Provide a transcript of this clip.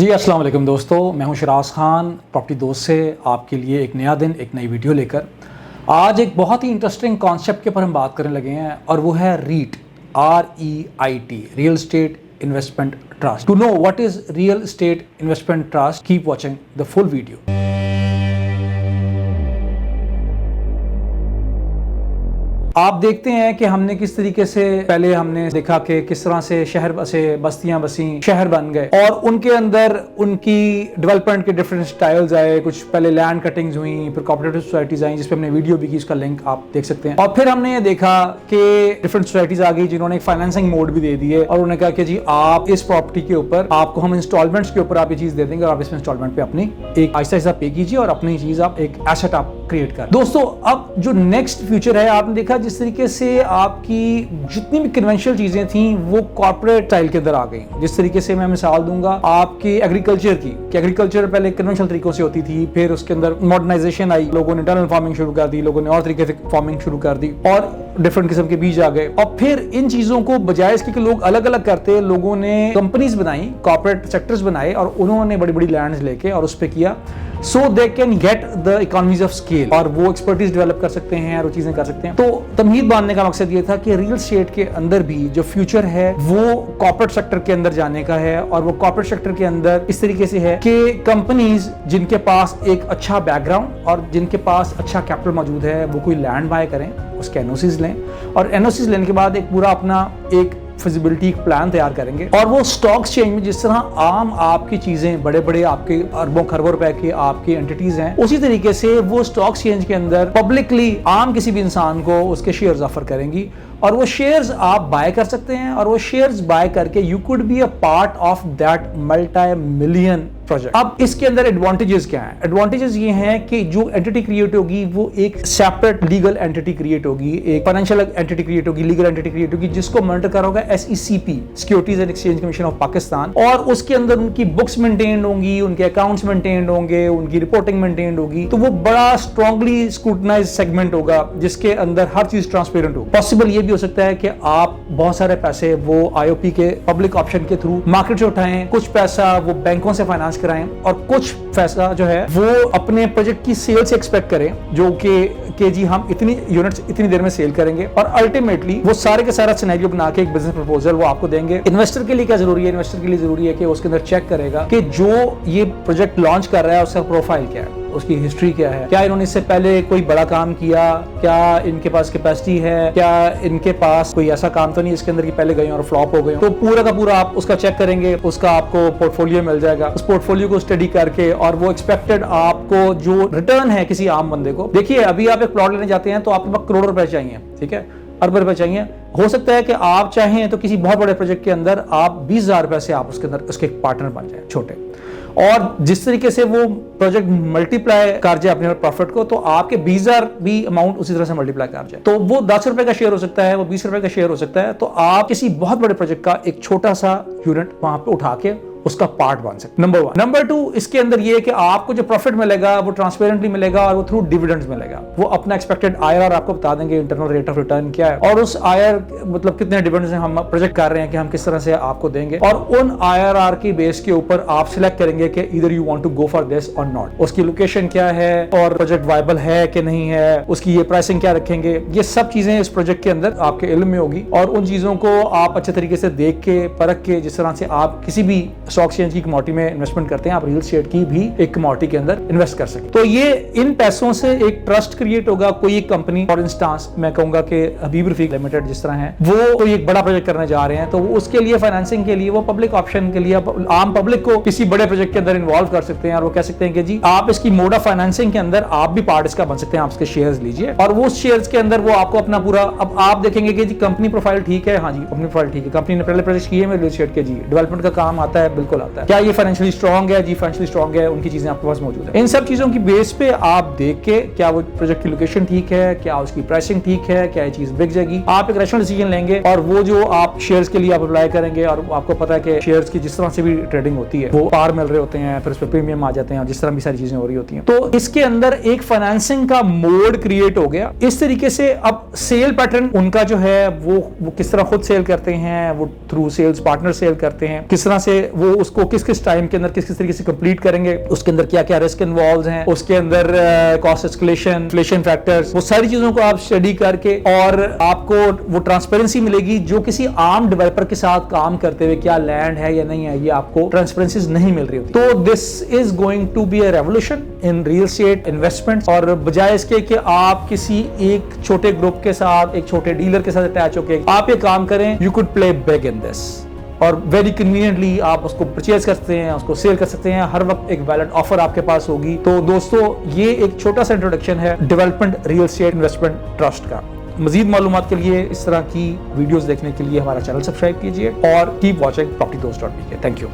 जी अस्सलाम वालेकुम दोस्तों, मैं हूं शिराज खान प्रॉपर्टी दोस्त से आपके लिए एक नया दिन एक नई वीडियो लेकर आज एक बहुत ही इंटरेस्टिंग कॉन्सेप्ट के ऊपर हम बात करने लगे हैं और वो है REIT REIT real estate investment trust. To know what is real estate investment trust, keep watching the full video. आप देखते हैं कि हमने किस तरीके से पहले हमने देखा कि किस तरह से शहर बसे, बस्तियां बसी, शहर बन गए और उनके अंदर उनकी डेवलपमेंट के डिफरेंट स्टाइल्स आए। कुछ पहले लैंड कटिंग्स हुई, फिर कोऑपरेटिव सोसाइटीज आई जिसपे हमने वीडियो भी की, उसका लिंक आप देख सकते हैं। और फिर हमने ये देखा कि डिफरेंट सोसाइटीज आ गई जिन्होंने एक फाइनेंसिंग मोड भी दे दिए और उन्होंने कहा कि जी आप इस प्रॉपर्टी के ऊपर आपको हम इंस्टॉलमेंट्स के ऊपर आप ये चीज दे देंगे और आप इसमें इंस्टॉलमेंट पे अपनी एक आहिस्ता आहिस्ता पे कीजिए और अपनी चीज आप एक एसेट आप क्रिएट कर। दोस्तों अब जो नेक्स्ट फ्यूचर है, आपने देखा जिस तरीके से आपकी जितनी भी कन्वेंशनल चीजें थी वो कॉर्पोरेट स्टाइल के अंदर आ गई। जिस तरीके से मैं मिसाल दूंगा आपकी एग्रीकल्चर की, कि एग्रीकल्चर पहले कन्वेंशनल तरीकों से होती थी, फिर उसके अंदर मॉडर्नाइजेशन आई, लोगों ने इंटरनल फार्मिंग शुरू कर दी, लोगों ने और तरीके से फार्मिंग शुरू कर दी और डिफरेंट किस्म के बीज आ गए। और फिर इन चीजों को बजाय इसके कि लोग अलग अलग करते, लोगों ने कंपनीज बनाई, कॉर्पोरेट सेक्टर्स बनाए और उन्होंने बड़ी बड़ी लैंड्स लेके और उस पे किया so they can get the economies of scale और वो एक्सपर्टीज डेवलप कर सकते हैं और वो चीजें कर सकते हैं। तो तमहीद बांधने का मकसद ये था कि रियल एस्टेट के अंदर भी जो फ्यूचर है वो कॉर्पोरेट सेक्टर के अंदर जाने का है और वो कॉर्पोरेट सेक्टर के अंदर इस तरीके से है कि कंपनीज जिनके पास एक अच्छा बैकग्राउंड और जिनके पास अच्छा कैपिटल मौजूद है वो कोई लैंड बाय करें, उसके एनओसीज लें और एनओसीज लेने के बाद एक पूरा अपना एक फिजिबिलिटी प्लान तैयार करेंगे और वो स्टॉक एक्सचेंज में जिस तरह आम आपकी चीजें बड़े बड़े आपके अरबों खरबों रुपए की आपकी एंटिटीज हैं, उसी तरीके से वो स्टॉक एक्सचेंज के अंदर पब्लिकली आम किसी भी इंसान को उसके शेयर्स ऑफर करेंगी और वो शेयर्स आप बाय कर सकते हैं और वो शेयर्स बाय करके you could be a part of that multi million project. अब इसके अंदर एडवांटेजेस क्या हैं? एडवांटेजेस ये हैं कि जो एंटिटी क्रिएट होगी वो एक सेपरेट लीगल एंटिटी क्रिएट होगी, एक फाइनेंशियल एंटिटी क्रिएट होगी, लीगल एंटिटी क्रिएट होगी जिसको मॉनिटर कर होगा SECP securities and exchange commission of Pakistan और उसके अंदर उनकी बुक्स मेंटेन्ड होंगी, उनके अकाउंट्स मेंटेन्ड होंगे, उनकी रिपोर्टिंग मेंटेन्ड होगी। तो वो बड़ा स्ट्रांगली स्क्रूटनाइज्ड सेगमेंट होगा जिसके अंदर हर चीज ट्रांसपेरेंट होगी। पॉसिबल ये भी हो सकता है कि आप बहुत सारे पैसे वो IOP के पब्लिक ऑप्शन के थ्रू मार्केट से उठाएं, कुछ पैसा वो बैंकों से फाइनेंस कराएं और कुछ पैसा जो है वो अपने प्रोजेक्ट की सेल से एक्सपेक्ट करें जो कि जी हम इतनी यूनिट्स इतनी देर में सेल करेंगे और अल्टीमेटली वो सारे के सारा सिनेरियो बना के एक बिजनेस प्रपोजल वो आपको देंगे। इन्वेस्टर के लिए क्या जरूरी है? इन्वेस्टर के लिए जरूरी है कि उसके अंदर चेक करेगा कि जो ये प्रोजेक्ट लॉन्च कर रहा है उसका प्रोफाइल क्या है, उसकी हिस्ट्री क्या है, क्या इन्होंने इससे पहले कोई बड़ा काम किया, क्या इनके पास कैपेसिटी है, क्या इनके पास कोई ऐसा काम तो नहीं इसके अंदर कि पहले गए और फ्लॉप हो गए। तो पूरा का पूरा आप उसका चेक करेंगे, उसका आपको पोर्टफोलियो मिल जाएगा। उस पोर्टफोलियो को स्टडी करके और वो एक्सपेक्टेड आपको जो रिटर्न है किसी आम बंदे को, देखिए अभी आप एक प्लॉट लेने जाते हैं तो आपके पास करोड़ों रुपए चाहिए, ठीक है, अरब रुपए चाहिए। हो सकता है कि आप चाहें तो किसी बहुत बड़े प्रोजेक्ट के अंदर आप 20,000 रुपए से आप उसके अंदर उसके पार्टनर बन जाए छोटे, और जिस तरीके से वो प्रोजेक्ट मल्टीप्लाई कर जाए अपने प्रॉफिट को तो आपके 20,000 भी अमाउंट उसी तरह से मल्टीप्लाई कर जाए। तो वो 10 रुपए का शेयर हो सकता है, वो 20 रुपए का शेयर हो सकता है। तो आप किसी बहुत बड़े प्रोजेक्ट का एक छोटा सा यूनिट वहां पे उठा के उसका पार्ट बन सकते। नंबर 1। नंबर 2, इसके अंदर ये है कि आपको जो प्रॉफिट मिलेगा वो ट्रांसपेरेंटली मिलेगा और वो थ्रू डिविडेंड्स मिलेगा। वो अपना एक्सपेक्टेड IRR आपको बता देंगे, इंटरनल रेट ऑफ रिटर्न क्या है और उस IRR मतलब कितने डिविडेंड्स हम प्रोजेक्ट कर रहे हैं कि हम किस तरह से आपको देंगे और उन IRR की बेस के ऊपर आप सिलेक्ट करेंगे कि either you want to go for this और नॉट, उसकी लोकेशन क्या है और प्रोजेक्ट वायबल है कि नहीं है, उसकी ये प्राइसिंग क्या रखेंगे। ये सब चीजें इस प्रोजेक्ट के अंदर आपके इल्म में होगी और उन चीजों को आप अच्छे तरीके से देख के परख के, जिस तरह से आप किसी भी स्टॉक एक्सचेंज की कमोडिटी में इन्वेस्टमेंट करते हैं, आप रियल एस्टेट की भी एक कमोडिटी के अंदर इन्वेस्ट कर सकते। तो ये इन पैसों से एक ट्रस्ट क्रिएट होगा। कोई एक कंपनी फॉर इंस्टांस मैं कहूंगा कि हबीब रफीक लिमिटेड जिस तरह है, वो कोई एक बड़ा प्रोजेक्ट करने जा रहे हैं तो उसके लिए फाइनेंसिंग के लिए वो पब्लिक ऑप्शन के लिए आम पब्लिक को किसी बड़े प्रोजेक्ट के अंदर इन्वॉल्व कर सकते हैं और वो कह सकते हैं कि जी आप इसकी मोड ऑफ फाइनेंसिंग के अंदर आप भी पार्ट इसका बन सकते हैं, आप इसके शेयर्स लीजिए और वो शेयर्स के अंदर वो आपको अपना पूरा, अब आप देखेंगे कि जी कंपनी प्रोफाइल ठीक है, हाँ जी कंपनी प्रोफाइल ठीक है, कंपनी ने पहले प्रोजेक्ट किए रियल एस्टेट के, जी डेवलपमेंट का काम आता है, बिल्कुल आता है, क्या ये फाइनेंशियली स्ट्रॉन्ग है, जी फाइनेंशियली स्ट्रॉन्ग है, उनकी चीजें आपके पास मौजूद है। इन सब चीजों की बेस पे आप देख के क्या वो प्रोजेक्ट की लोकेशन ठीक है, क्या उसकी प्राइसिंग ठीक है, क्या ये चीज बिक जाएगी, आप एक रैशनल डिसीजन लेंगे और वो जो आप शेयर्स के लिए आप अप्लाई करेंगे और आपको पता है कि शेयर्स की जिस तरह से भी ट्रेडिंग होती है वो पार मिल रहे होते हैं, फिर उस पर प्रीमियम आ जाते हैं और जिस तरह भी सारी चीजें हो रही होती हैं, तो इसके अंदर एक फाइनेंसिंग का मोड क्रिएट हो गया। इस तरीके से अब सेल पैटर्न उनका जो है वो किस तरह खुद सेल करते हैं, वो थ्रू सेल्स पार्टनर सेल करते हैं, किस तरह से वो उसको किस किस टाइम के अंदर किस किस तरीके से कंप्लीट करेंगे, उसके अंदर क्या क्या रिस्क इन्वॉल्व हैं, उसके अंदर कॉस्ट एस्केलेशन, इन्फ्लेशन फैक्टर्स, वो सारी चीजों को आप स्टडी करके और आपको वो ट्रांसपेरेंसी मिलेगी जो किसी आम डेवलपर के साथ काम करते हुए, क्या लैंड है या नहीं है, ये आपको ट्रांसपेरेंसी नहीं मिल रही होती। तो this is going to be a revolution in real estate investment. और बजाय इसके कि आप किसी एक छोटे ग्रुप के साथ, एक छोटे डीलर के साथ अटैच होके आप ये काम करें, you could play big in this और वेरी कन्वीनियंटली आप उसको परचेज कर सकते हैं, उसको सेल कर सकते हैं, हर वक्त एक वैलिड ऑफर आपके पास होगी। तो दोस्तों, ये एक छोटा सा इंट्रोडक्शन है development real estate investment trust का। मजीद मालूमात के लिए, इस तरह की वीडियोस देखने के लिए हमारा चैनल सब्सक्राइब कीजिए और keep watching propertydose.pk। Thank you.